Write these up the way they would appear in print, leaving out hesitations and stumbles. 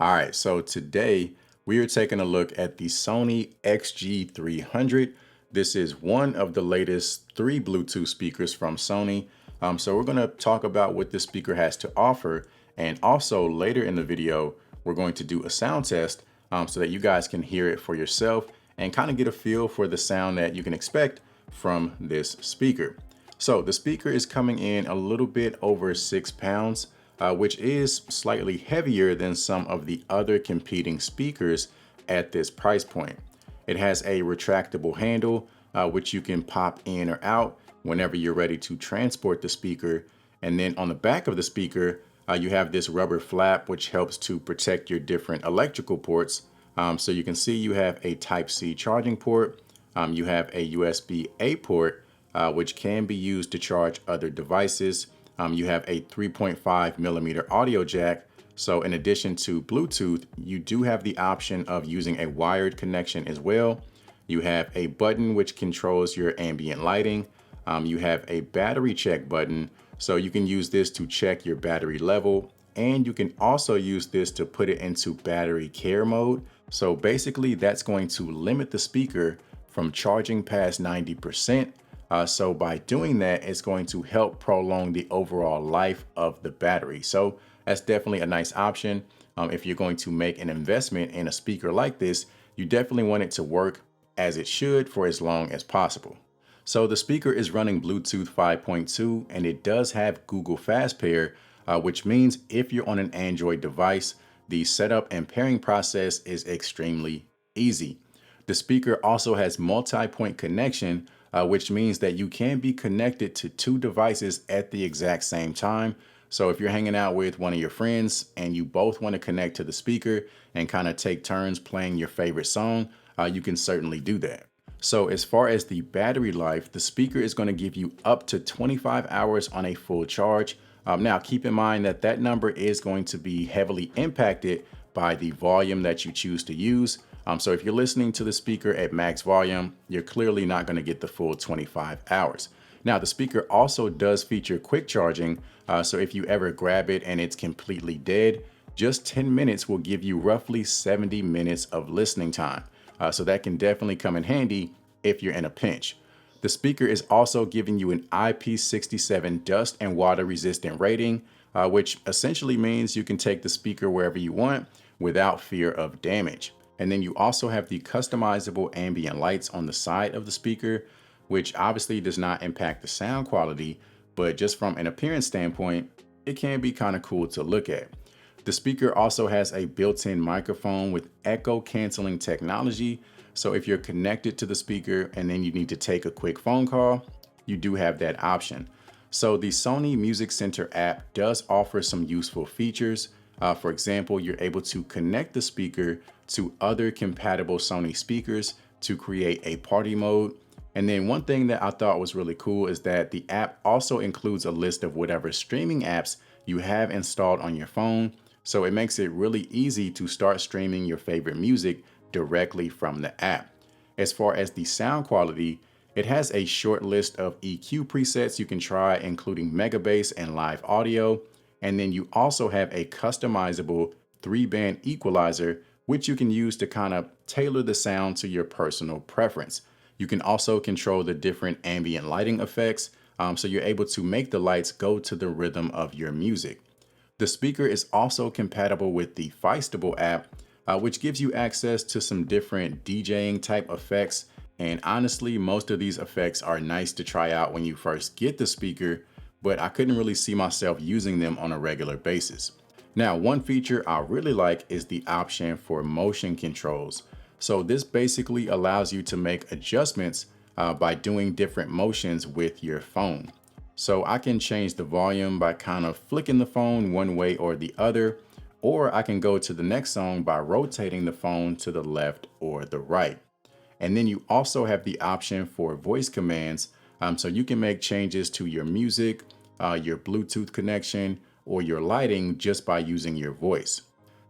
All right, so today we are taking a look at the Sony XG300. This is one of the latest three Bluetooth speakers from Sony. So we're going to talk about what this speaker has to offer. And also later in the video, we're going to do a sound test so that you guys can hear it for yourself and kind of get a feel for the sound that you can expect from this speaker. So the speaker is coming in a little bit over 6 pounds. Which is slightly heavier than some of the other competing speakers at this price point. It has a retractable handle, which you can pop in or out whenever you're ready to transport the speaker. And then on the back of the speaker, you have this rubber flap, which helps to protect your different electrical ports. So you can see you have a Type-C charging port. You have a USB-A port, which can be used to charge other devices. You have a 3.5 millimeter audio jack. So in addition to Bluetooth, you do have the option of using a wired connection as well. You have a button which controls your ambient lighting. You have a battery check button. So you can use this to check your battery level. And you can also use this to put it into battery care mode. So basically that's going to limit the speaker from charging past 90%. So by doing that, it's going to help prolong the overall life of the battery. So that's definitely a nice option. If you're going to make an investment in a speaker like this, you definitely want it to work as it should for as long as possible. So the speaker is running Bluetooth 5.2 and it does have Google Fast Pair, which means if you're on an Android device, the setup and pairing process is extremely easy. The speaker also has multi-point connection, which means that you can be connected to two devices at the exact same time. So if you're hanging out with one of your friends and you both want to connect to the speaker and kind of take turns playing your favorite song, you can certainly do that. So as far as the battery life, the speaker is going to give you up to 25 hours on a full charge. Now keep in mind that that number is going to be heavily impacted by the volume that you choose to use. So if you're listening to the speaker at max volume, you're clearly not going to get the full 25 hours. Now, the speaker also does feature quick charging. So if you ever grab it and it's completely dead, just 10 minutes will give you roughly 70 minutes of listening time. So that can definitely come in handy if you're in a pinch. The speaker is also giving you an IP67 dust and water resistant rating, which essentially means you can take the speaker wherever you want without fear of damage. And then you also have the customizable ambient lights on the side of the speaker, which obviously does not impact the sound quality, but just from an appearance standpoint, it can be kind of cool to look at. The speaker also has a built-in microphone with echo canceling technology. So if you're connected to the speaker and then you need to take a quick phone call, you do have that option. So the Sony Music Center app does offer some useful features. For example, you're able to connect the speaker to other compatible Sony speakers to create a party mode. And then one thing that I thought was really cool is that the app also includes a list of whatever streaming apps you have installed on your phone. So it makes it really easy to start streaming your favorite music directly from the app. As far as the sound quality, it has a short list of EQ presets you can try, including Mega Bass and live audio. And then you also have a customizable 3-band equalizer, which you can use to kind of tailor the sound to your personal preference. You can also control the different ambient lighting effects, so you're able to make the lights go to the rhythm of your music. The speaker is also compatible with the Feistable app, which gives you access to some different DJing type effects. And honestly, most of these effects are nice to try out when you first get the speaker, but I couldn't really see myself using them on a regular basis. Now, one feature I really like is the option for motion controls. So this basically allows you to make adjustments by doing different motions with your phone. So I can change the volume by kind of flicking the phone one way or the other, or I can go to the next song by rotating the phone to the left or the right. And then you also have the option for voice commands. So you can make changes to your music, your Bluetooth connection, or your lighting just by using your voice.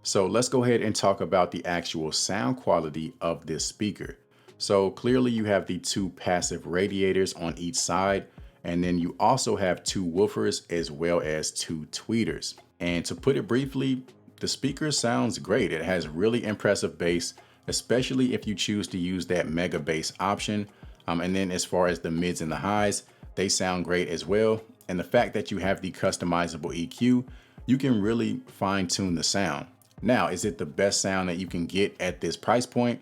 So let's go ahead and talk about the actual sound quality of this speaker. So clearly you have the two passive radiators on each side, and then you also have two woofers as well as two tweeters. And to put it briefly, the speaker sounds great. It has really impressive bass, especially if you choose to use that mega bass option. And then as far as the mids and the highs, they sound great as well. And the fact that you have the customizable EQ, you can really fine tune the sound. Now, is it the best sound that you can get at this price point?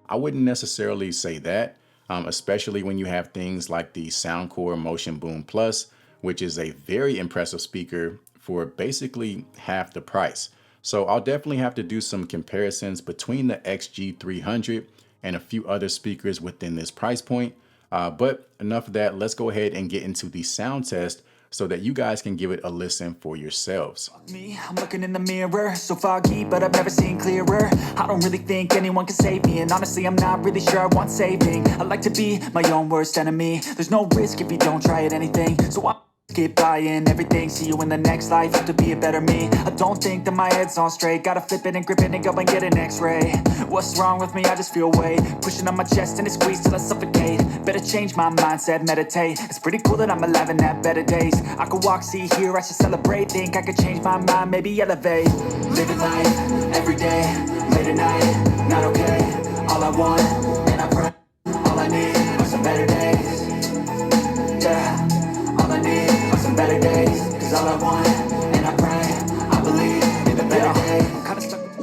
I wouldn't necessarily say that, especially when you have things like the Soundcore Motion Boom Plus, which is a very impressive speaker for basically half the price. So I'll definitely have to do some comparisons between the XG300 and a few other speakers within this price point. But enough of that, let's go ahead and get into the sound test so that you guys can give it a listen for yourselves. I'm looking in the mirror, so foggy, but I've never seen clearer. I don't really think anyone can save me, and honestly, I'm not really sure I want saving. I like to be my own worst enemy. There's no risk if you don't try at anything, so I'm keep buying everything. See you in the next life, have to be a better me. I don't think that my head's on straight. Gotta flip it and grip it and go and get an x-ray. What's wrong with me? I just feel weight pushing on my chest and it squeezes till I suffocate. Better change my mindset, meditate. It's pretty cool that I'm alive and have better days. I could walk, see, hear, I should celebrate. Think I could change my mind, maybe elevate. Living life, every day, late at night, not okay. All I want, and I pray, all I need are some better days. Yeah, all I need are some better days. Cause all I want, and I pray, I believe in the better days. I'm kinda stuck with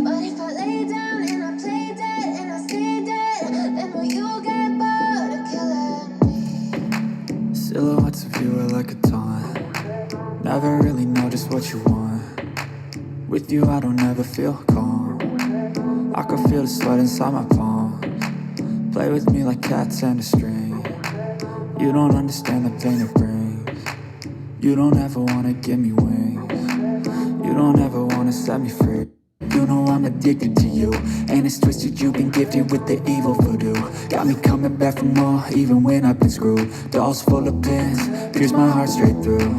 but if I lay down and I play dead and I stay dead, then will you get bored of killing me? silhouettes of you are like a taunt. Never really know just what you want. With you I don't ever feel calm. I can feel the sweat inside my palms. Play with me like cats and a string. You don't understand the pain it brings. You don't ever wanna give me wings. You don't ever wanna set me free. You know I'm addicted to you, and it's twisted, you've been gifted with the evil voodoo. Got me coming back for more, even when I've been screwed. Dolls full of pins, pierce my heart straight through.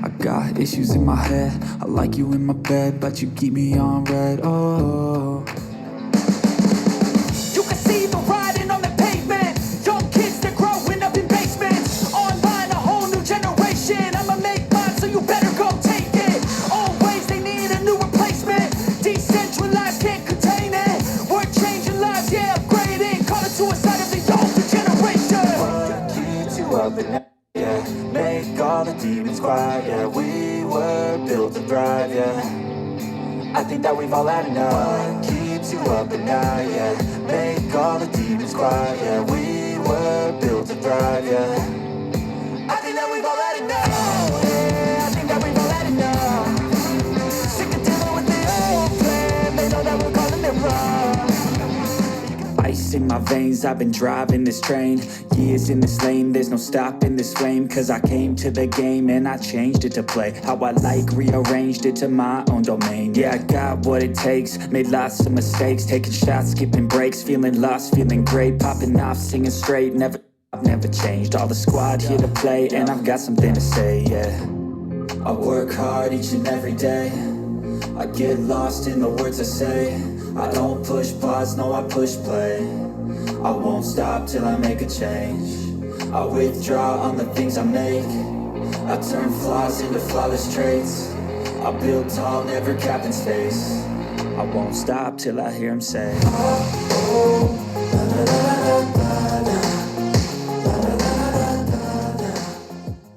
I got issues in my head, I like you in my bed, but you keep me on red, oh. You can see the writing on the pavement. Young kids, they're growing up in basements. Online, a whole new generation. I'ma make mine, so you better go take it. Always, they need a new replacement. Decentralized, can't contain it. We're changing lives, yeah, upgrading. Call it suicide of the older generation. What keeps you up at night, yeah? Make all the demons quiet, yeah. We were built to thrive, yeah. I think that we've all had enough. What keeps you up at night, yeah? Make all the demons quiet, yeah. We were built to thrive, yeah. I think that we've all had enough. Yeah, I think that we've all had enough. Sick of dealing with the old plan. They know that we're calling it wrong. Ice in my veins, I've been driving this train. Years in this lane, there's no stopping this flame. Cause I came to the game and I changed it to play how I like, rearranged it to my own domain. Yeah, I got what it takes, made lots of mistakes. Taking shots, skipping breaks, feeling lost, feeling great. Popping off, singing straight, I've never changed. All the squad here to play, and I've got something to say, yeah. I work hard each and every day. I get lost in the words I say. I don't push pause, no, I push play. I won't stop till I make a change. I withdraw on the things I make. I turn flaws into flawless traits. I build tall, never capped in space. I won't stop till I hear him say,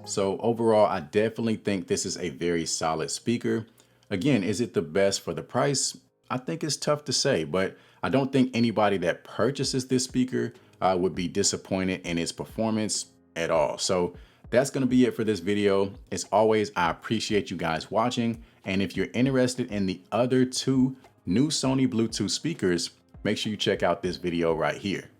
So overall, I definitely think this is a very solid speaker. Again, is it the best for the price? I think it's tough to say, but I don't think anybody that purchases this speaker would be disappointed in its performance at all. So that's going to be it for this video. As always, I appreciate you guys watching. And if you're interested in the other two new Sony Bluetooth speakers, make sure you check out this video right here.